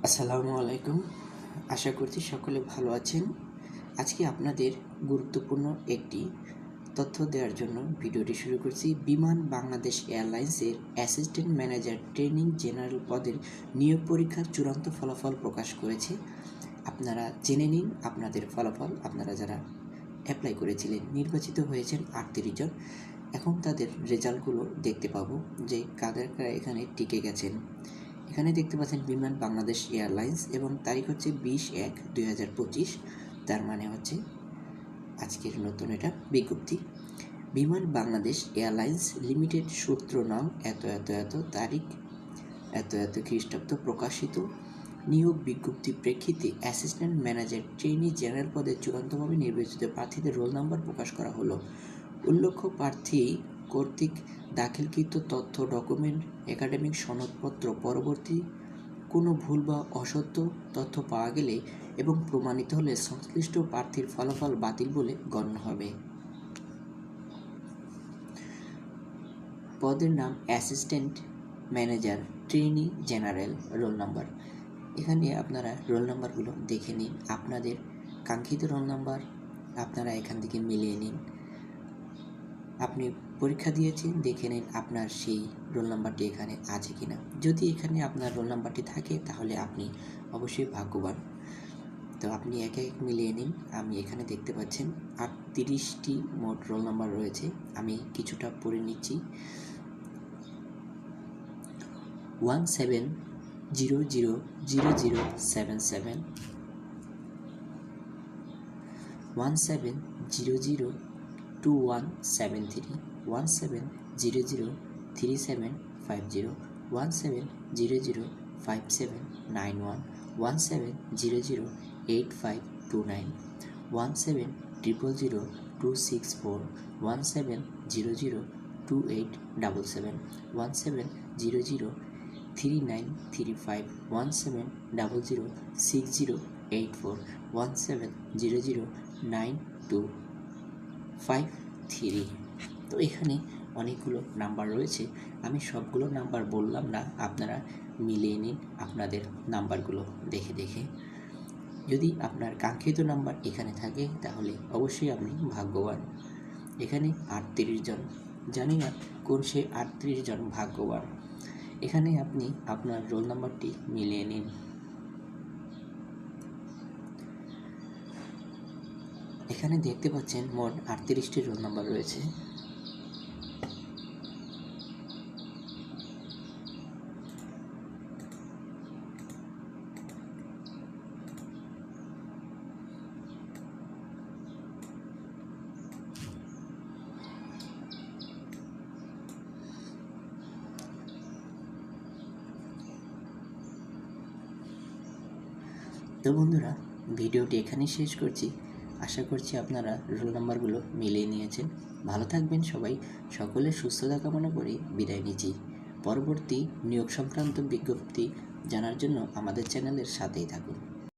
আসসালামু আলাইকুম। আশা করছি সকলে ভালো আছেন। আজকে আপনাদের গুরুত্বপূর্ণ একটি তথ্য দেওয়ার জন্য ভিডিওটি শুরু করছি। বিমান বাংলাদেশ এয়ারলাইন্সের অ্যাসিস্ট্যান্ট ম্যানেজার ট্রেনিং জেনারেল পদের নিয়োগ পরীক্ষার চূড়ান্ত ফলাফল প্রকাশ করেছে। আপনারা জেনে নিন আপনাদের ফলাফল। আপনারা যারা অ্যাপ্লাই করেছিলেন নির্বাচিত হয়েছেন 38 জন। এখন তাদের রেজাল্টগুলো দেখতে পাবো যে কারা এখানে টিকে গেছেন। এখানে দেখতে পাচ্ছেন বিমান বাংলাদেশ এয়ারলাইন্স এবং তারিখ হচ্ছে 20/1/2025। তার মানে হচ্ছে আজকের নতুন এটা বিজ্ঞপ্তি। বিমান বাংলাদেশ এয়ারলাইন্স লিমিটেড সূত্র নং এত এত এত তারিখ এত এত খ্রিস্টাব্দ প্রকাশিত নিয়োগ বিজ্ঞপ্তি প্রেক্ষিতে অ্যাসিস্ট্যান্ট ম্যানেজার ট্রেনি জেনারেল পদে চূড়ান্তভাবে নির্বাচিত প্রার্থীদের রোল নাম্বার প্রকাশ করা হলো। উল্লেখ্য প্রার্থী কর্তৃক দাখিলকৃত তথ্য ডকুমেন্ট একাডেমিক সনদপত্র পরবর্তী কোনো ভুল বা অসত্য তথ্য পাওয়া গেলে এবং প্রমাণিত হলে সংশ্লিষ্ট প্রার্থীর ফলাফল বাতিল বলে গণ্য হবে। পদের নাম assistant manager trainee general. Roll number, এখানে আপনারা রোল নাম্বারগুলো দেখে নিন। আপনাদের কাঙ্ক্ষিত রোল নাম্বার আপনারা এখান থেকে মিলিয়ে নিন। আপনি পরীক্ষা দিয়েছেন, দেখে নিন আপনার সেই রোল নাম্বারটি এখানে আছে কিনা। যদি এখানে আপনার রোল নাম্বারটি থাকে তাহলে আপনি অবশ্যই ভাগ্যবান। তো আপনি এক এক মিলিয়ে নিন। আমি এখানে দেখতে পাচ্ছেন 38টি মোট রোল নাম্বার রয়েছে। আমি কিছুটা পড়ে নিচ্ছি। 17000077 17002173 17003750 17005791 17008529 1700264 17002877 17003935 17006084 17009253। তো এখানে অনেকগুলো নাম্বার রয়েছে, আমি সবগুলো নাম্বার বললাম না, আপনারা মিলিয়ে নিন আপনাদের নাম্বারগুলো দেখে দেখে। যদি আপনার কাঙ্ক্ষিত নাম্বার এখানে থাকে তাহলে অবশ্যই আপনি ভাগ্যবান। এখানে 38 জন, জানি না কোন সে 38 জন ভাগ্যবান। এখানে আপনি আপনার রোল নাম্বারটি মিলিয়ে নিন। এখানে দেখতে পাচ্ছেন মোট 38টি রোল নাম্বার রয়েছে। তো বন্ধুরা, ভিডিওটি এখানেই শেষ করছি। আশা করছি আপনারা রোল নাম্বারগুলো মিলিয়ে নিয়েছেন। ভালো থাকবেন সবাই। সকলের সুস্থতা কামনা করে বিদায় নিচ্ছি। পরবর্তী নিয়োগ সংক্রান্ত বিজ্ঞপ্তি জানার জন্য আমাদের চ্যানেলের সাথেই থাকুন।